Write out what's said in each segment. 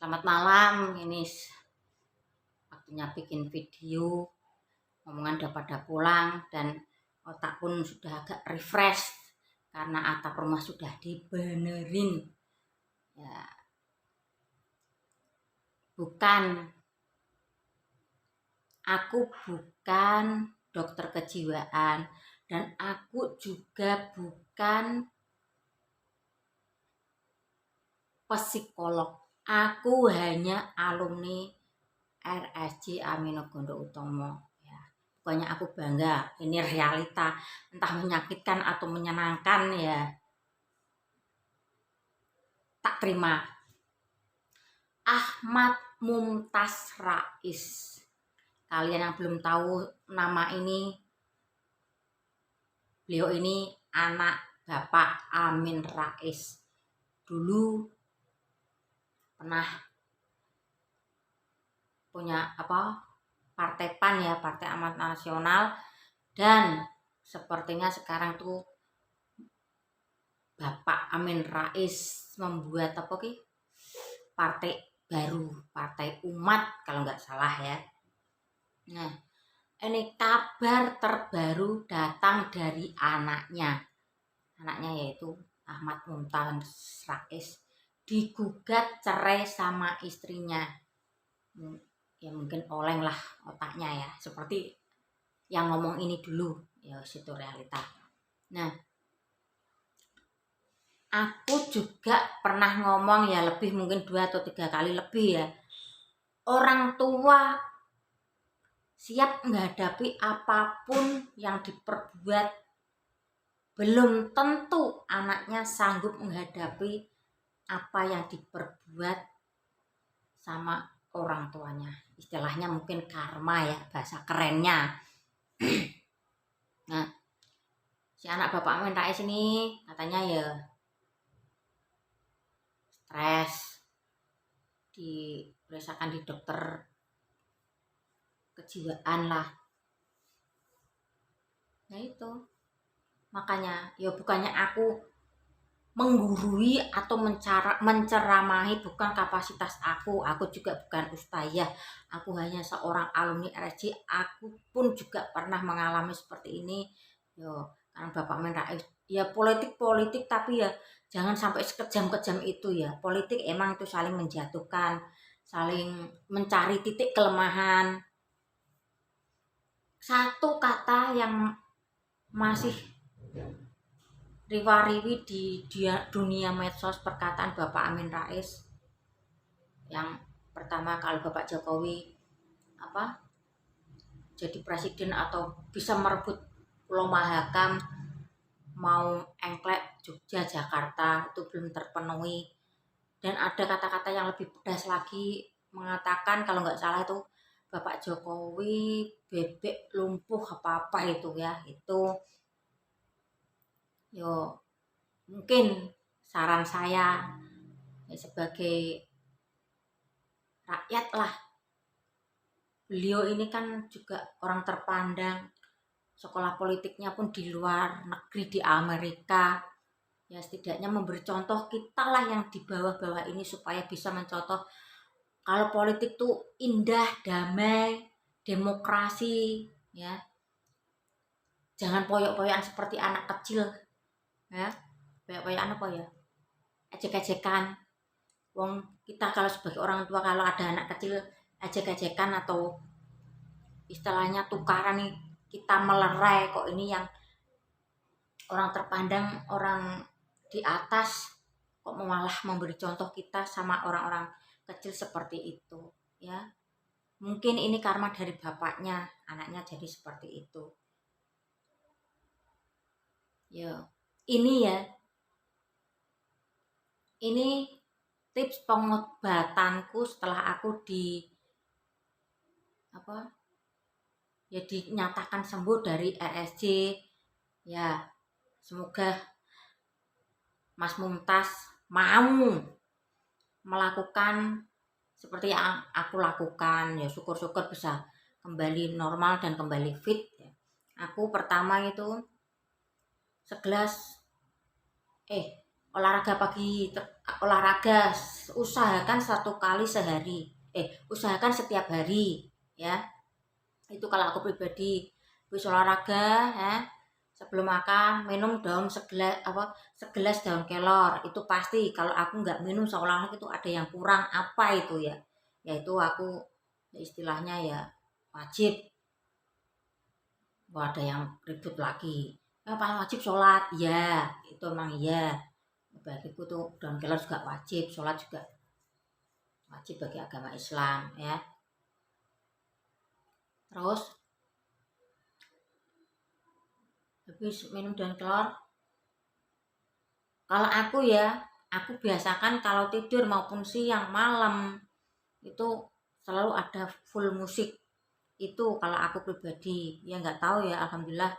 Selamat malam, ini waktunya bikin video. Omongan udah pada pulang dan otak pun sudah agak refresh karena atap rumah sudah dibenerin. Ya, aku bukan dokter kejiwaan dan aku juga bukan psikolog. Aku hanya alumni RSJ Aminogondo Utomo. Ya, pokoknya aku bangga. Ini realita, entah menyakitkan atau menyenangkan ya. Tak terima. Ahmad Mumtaz Rais. Kalian yang belum tahu nama ini, beliau ini anak Bapak Amin Rais. Dulu pernah punya Partai PAN ya, Partai Amanat Nasional, dan sepertinya sekarang tuh Bapak Amin Rais membuat partai baru, Partai Umat kalau nggak salah ya. Nah, ini kabar terbaru datang dari anaknya yaitu Ahmad Mumtaz Rais digugat cerai sama istrinya. Ya mungkin oleng lah otaknya ya, seperti yang ngomong ini dulu ya, situ realita. Nah, aku juga pernah ngomong ya, lebih mungkin 2 atau 3 kali lebih ya, orang tua siap menghadapi apapun yang diperbuat, belum tentu anaknya sanggup menghadapi apa yang diperbuat sama orang tuanya. Istilahnya mungkin karma ya, bahasa kerennya. Nah, si anak Bapak Amin Rais ini katanya ya stres, diperiksakan di dokter kejiwaan lah. Nah itu, makanya ya bukannya aku menggurui atau menceramahi, bukan kapasitas aku juga bukan ustazah, aku hanya seorang alumni RSJ. Aku pun juga pernah mengalami seperti ini yo, karena Bapak Amin Rais ya politik tapi ya jangan sampai sekejam-kejam itu ya. Politik emang itu saling menjatuhkan, saling mencari titik kelemahan. Satu kata yang masih riwa-riwi di dunia medsos, perkataan Bapak Amin Rais. Yang pertama, kalau Bapak Jokowi jadi presiden atau bisa merebut Pulau Mahakam, mau engklek Jogja Jakarta, itu belum terpenuhi. Dan ada kata-kata yang lebih pedas lagi, mengatakan kalau nggak salah itu Bapak Jokowi bebek lumpuh apa itu ya. Itu yo mungkin saran saya ya, sebagai rakyat lah, beliau ini kan juga orang terpandang, sekolah politiknya pun di luar negeri, di Amerika ya. Setidaknya memberi contoh, kita lah yang di bawah-bawah ini supaya bisa mencontoh kalau politik tuh indah, damai, demokrasi ya. Jangan poyok-poyokan seperti anak kecil ya. Poyok-poyokan apa ya, ejek-ejekan. Wong kita kalau sebagai orang tua, kalau ada anak kecil ejek-ejekan atau istilahnya tukaran nih, kita melerai. Kok ini yang orang terpandang, orang di atas kok malah memberi contoh kita sama orang-orang kecil seperti itu ya. Mungkin ini karma dari bapaknya, anaknya jadi seperti itu ya. Ini tips pengobatanku setelah aku dinyatakan sembuh dari RSJ ya. Semoga Mas Mumtaz mau melakukan seperti yang aku lakukan ya. Syukur-syukur bisa kembali normal dan kembali fit ya. Aku pertama itu olahraga pagi, olahraga usahakan 1 kali sehari, usahakan setiap hari ya. Itu kalau aku pribadi. Habis olahraga ya, sebelum makan minum segelas daun kelor. Itu pasti kalau aku nggak minum seolah-olah itu ada yang kurang, apa itu ya, yaitu aku istilahnya ya wajib. Ada yang ribut lagi, apa wajib sholat ya, itu emang iya bagiku tuh. Daun kelor juga wajib, sholat juga wajib bagi agama Islam ya. Terus habis minum daun kelor, kalau aku biasakan kalau tidur maupun siang malam itu selalu ada full musik. Itu kalau aku pribadi ya, nggak tahu ya, alhamdulillah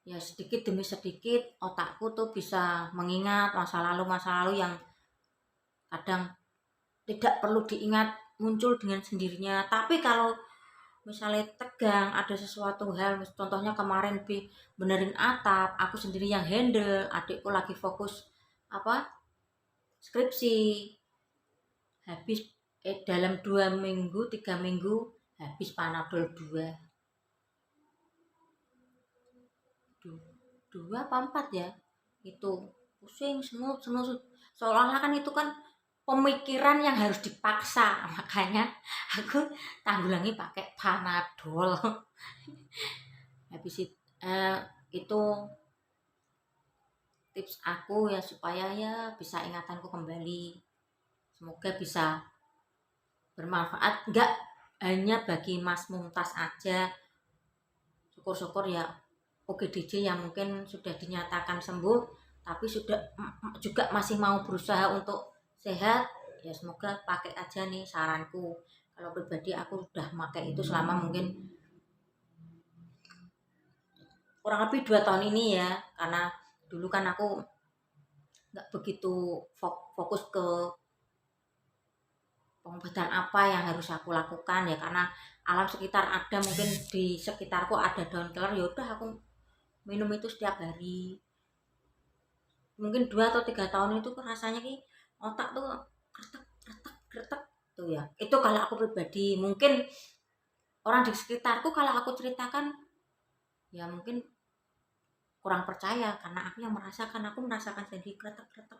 ya, sedikit demi sedikit otakku tuh bisa mengingat masa lalu yang kadang tidak perlu diingat, muncul dengan sendirinya. Tapi kalau misalnya tegang, ada sesuatu hal, contohnya kemarin benerin atap, aku sendiri yang handle, adikku lagi fokus skripsi, habis dalam 2 minggu 3 minggu habis Panadol dua apa 4 ya, itu pusing semua seolah-olah kan itu kan pemikiran yang harus dipaksa. Makanya aku tanggulangi pakai Panadol. Habis itu tips aku ya, supaya ya bisa ingatanku kembali. Semoga bisa bermanfaat, enggak hanya bagi Mas Mumtaz aja. Syukur-syukur ya OGDJ yang mungkin sudah dinyatakan sembuh tapi sudah juga masih mau berusaha untuk sehat ya, semoga pakai aja nih saranku. Kalau pribadi aku udah pakai itu selama mungkin kurang lebih 2 tahun ini ya, karena dulu kan aku nggak begitu fokus ke pengobatan apa yang harus aku lakukan ya, karena alam sekitar ada, mungkin di sekitarku ada daun kelor, ya udah aku minum itu setiap hari. Mungkin 2 atau 3 tahun itu rasanya ki otak tuh kretek kretek kretek tuh ya. Itu kalau aku pribadi. Mungkin orang di sekitarku kalau aku ceritakan ya mungkin kurang percaya, karena aku merasakan sendiri kretek kretek.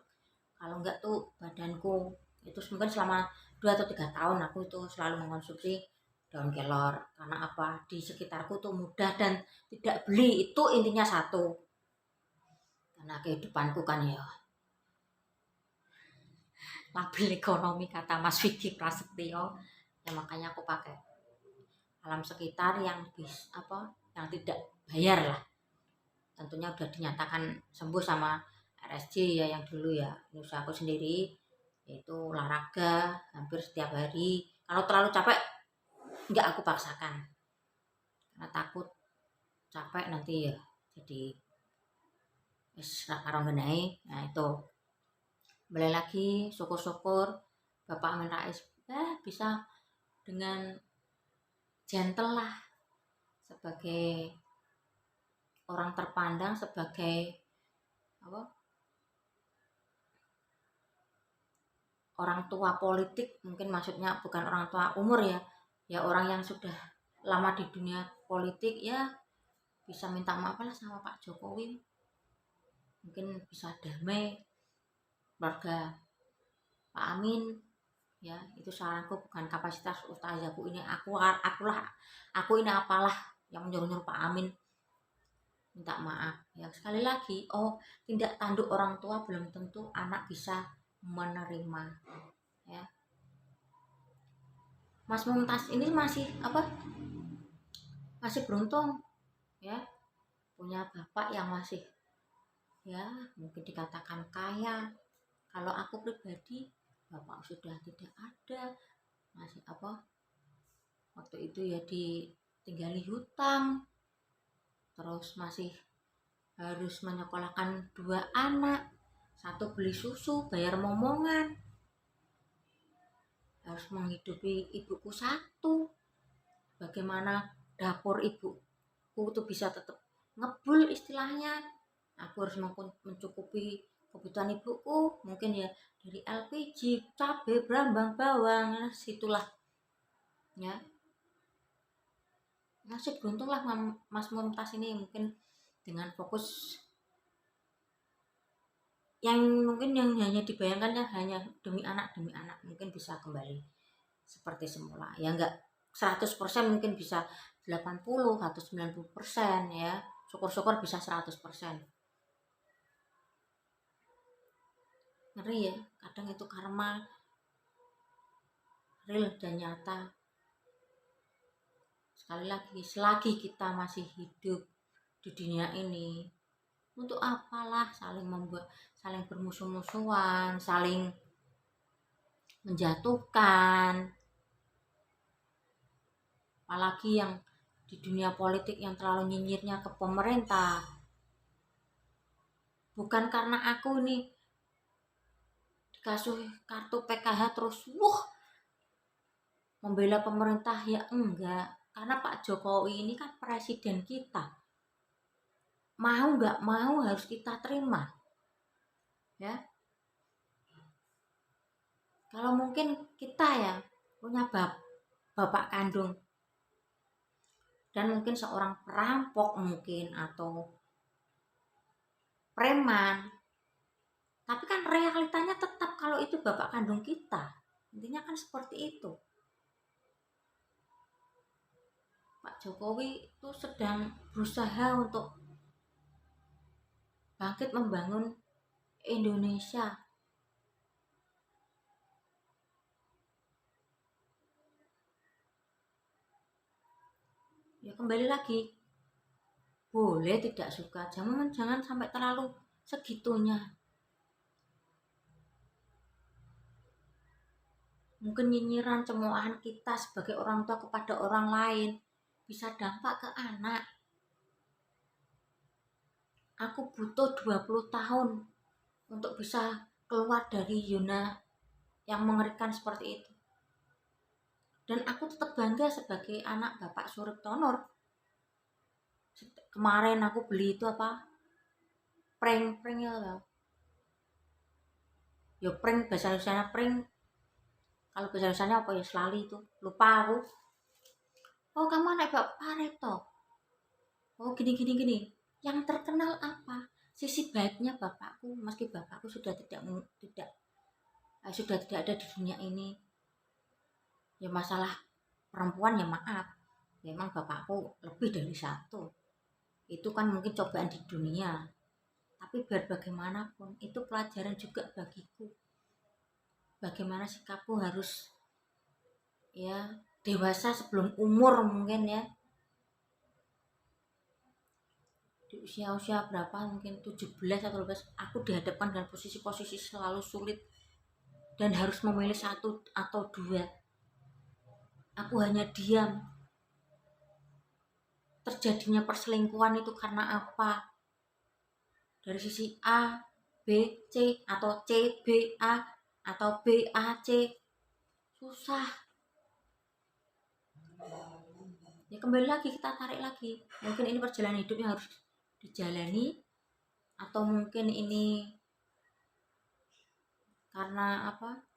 Kalau enggak tuh badanku itu, mungkin selama 2 atau 3 tahun aku itu selalu mengonsumsi daun kelor. Karena apa, di sekitarku tuh mudah dan tidak beli, itu intinya satu, karena kehidupanku kan ya labil ekonomi, kata Mas Vicky Prasetyo ya, makanya aku pakai alam sekitar yang yang tidak bayar lah. Tentunya udah dinyatakan sembuh sama RSJ ya, yang dulu ya. Ini usaha aku sendiri, yaitu olahraga hampir setiap hari. Kalau terlalu capek enggak aku paksakan, karena takut capek nanti ya jadi wis karo ngenai. Nah itu balik lagi, syukur-syukur Bapak Amin Rais bisa dengan gentle lah, sebagai orang terpandang, sebagai orang tua politik, mungkin maksudnya bukan orang tua umur ya, ya orang yang sudah lama di dunia politik ya, bisa minta maaf lah sama Pak Jokowi, mungkin bisa damai keluarga Pak Amin ya. Itu saranku, bukan kapasitas ustazaku ini, aku ini apalah yang nyuruh-nyuruh Pak Amin minta maaf ya. Sekali lagi, tindak tanduk orang tua belum tentu anak bisa menerima ya. Mas Mumtaz ini masih beruntung ya, punya bapak yang masih ya mungkin dikatakan kaya. Kalau aku pribadi, bapak sudah tidak ada, masih waktu itu ya ditinggali hutang, terus masih harus menyekolahkan 2 anak, satu beli susu, bayar momongan, harus menghidupi ibuku satu. Bagaimana dapur ibuku tuh bisa tetap ngebul istilahnya. Aku harus mencukupi kebutuhan ibuku mungkin ya dari LPG, cabai, brambang, bawang, ya situlah ya. Masih beruntung lah Mas Mumtaz ini mungkin dengan fokus yang mungkin yang hanya dibayangkan ya hanya demi anak mungkin bisa kembali seperti semula ya, enggak 100% mungkin bisa 80 atau 90% ya, syukur-syukur bisa 100%. Ngeri ya kadang itu karma real dan nyata. Sekali lagi selagi kita masih hidup di dunia ini, untuk apalah saling membuat, saling bermusuh-musuhan, saling menjatuhkan, apalagi yang di dunia politik yang terlalu nyinyirnya ke pemerintah. Bukan karena aku nih dikasih kartu PKH terus membela pemerintah, ya enggak, karena Pak Jokowi ini kan presiden kita, mau nggak mau harus kita terima ya. Kalau mungkin kita ya punya bapak kandung dan mungkin seorang perampok mungkin atau preman, tapi kan realitanya tetap kalau itu bapak kandung kita, intinya kan seperti itu. Pak Jokowi itu sedang berusaha untuk bangkit membangun Indonesia. Ya kembali lagi, boleh tidak suka, jangan sampai terlalu segitunya. Mungkin nyinyiran cemoohan kita sebagai orang tua kepada orang lain bisa dampak ke anak. Aku butuh 20 tahun untuk bisa keluar dari zona yang mengerikan seperti itu. Dan aku tetap bangga sebagai anak Bapak Suripto. Kemarin aku beli itu apa? Prank ya loh. Ya prank, bahasa Indonesia prank. Kalau bahasa Indonesia apa ya, selali itu. Lupa aku. Oh, kamu anak Bapak Pareto. Oh, gini. Yang terkenal apa? Sisi baiknya bapakku, meski bapakku sudah sudah tidak ada di dunia ini. Ya masalah perempuan ya maaf. Memang bapakku lebih dari satu. Itu kan mungkin cobaan di dunia. Tapi biar bagaimanapun itu pelajaran juga bagiku. Bagaimana sikapku harus ya dewasa sebelum umur mungkin ya. Di usia berapa mungkin 17 atau 12 aku dihadapkan dengan posisi-posisi selalu sulit dan harus memilih satu atau dua. Aku hanya diam. Terjadinya perselingkuhan itu karena apa? Dari sisi A, B, C atau C, B, A atau B, A, C. Susah. Ya kembali lagi kita tarik lagi. Mungkin ini perjalanan hidup yang harus dijalani atau mungkin ini karena apa?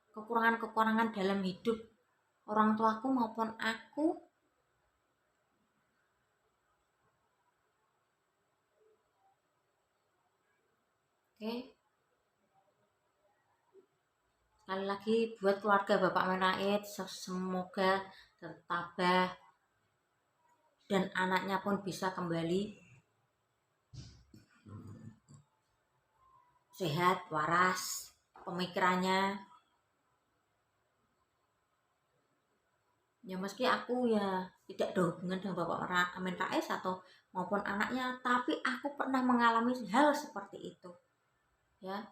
Kekurangan-kekurangan dalam hidup orang tuaku maupun aku. Oke. Sekali lagi buat keluarga Bapak Menait, semoga tertabah dan anaknya pun bisa kembali sehat, waras, pemikirannya. Ya meski aku ya tidak ada hubungan dengan Bapak Amin Rais atau maupun anaknya, tapi aku pernah mengalami hal seperti itu. Ya.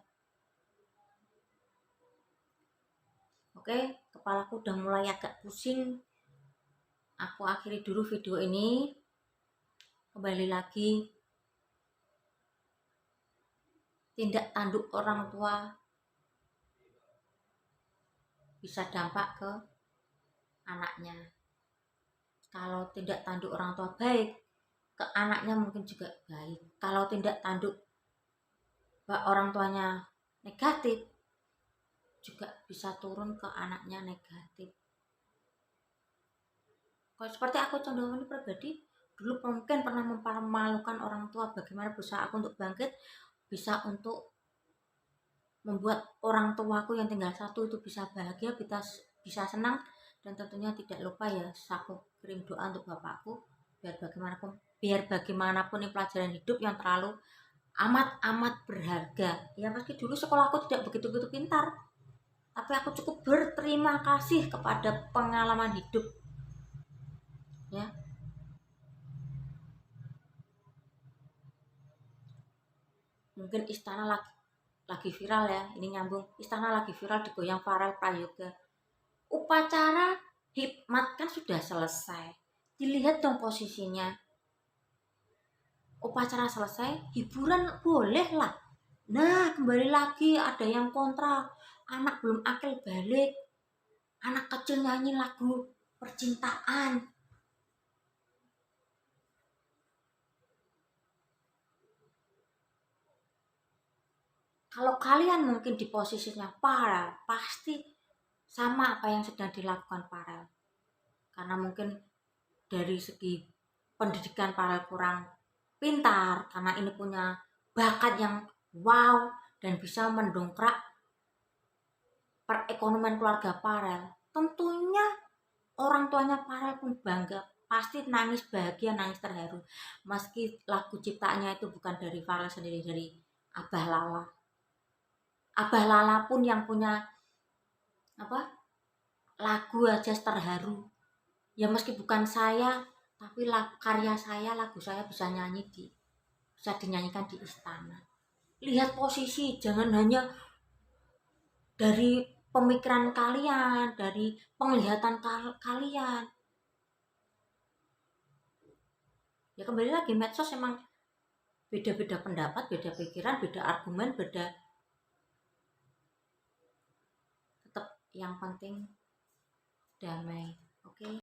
Oke, kepalaku udah mulai agak pusing. Aku akhiri dulu video ini. Kembali lagi, tindak tanduk orang tua bisa dampak ke anaknya. Kalau tindak tanduk orang tua baik, ke anaknya mungkin juga baik. Kalau tindak tanduk orang tuanya negatif, juga bisa turun ke anaknya negatif. Kalau seperti aku condong ini pribadi, dulu mungkin pernah mempermalukan orang tua, bagaimana berusaha aku untuk bangkit, bisa untuk membuat orang tuaku yang tinggal satu itu bisa bahagia, bisa senang, dan tentunya tidak lupa ya, aku kirim doa untuk bapakku, biar bagaimanapun ini pelajaran hidup yang terlalu amat berharga. Ya meski dulu sekolahku tidak begitu pintar, tapi aku cukup berterima kasih kepada pengalaman hidup ya. Mungkin istana lagi viral ya, ini nyambung, istana lagi viral digoyang Farel Prayoga. Upacara hikmat kan sudah selesai, dilihat dong posisinya. Upacara selesai, hiburan boleh lah. Nah kembali lagi ada yang kontra, anak belum akil balik, anak kecil nyanyi lagu percintaan. Kalau kalian mungkin di posisinya Farel, pasti sama apa yang sedang dilakukan Farel. Karena mungkin dari segi pendidikan Farel kurang pintar, karena ini punya bakat yang wow dan bisa mendongkrak perekonomian keluarga Farel. Tentunya orang tuanya Farel pun bangga, pasti nangis bahagia, nangis terharu. Meski lagu ciptaannya itu bukan dari Farel sendiri, dari Abah Lala. Abah Lala pun yang punya apa lagu aja terharu. Ya meski bukan saya, tapi karya saya, lagu saya bisa dinyanyikan di istana. Lihat posisi, jangan hanya dari pemikiran kalian, dari penglihatan kalian. Ya kembali lagi, medsos emang beda-beda pendapat, beda pikiran, beda argumen, beda. Tetap yang penting damai. Oke.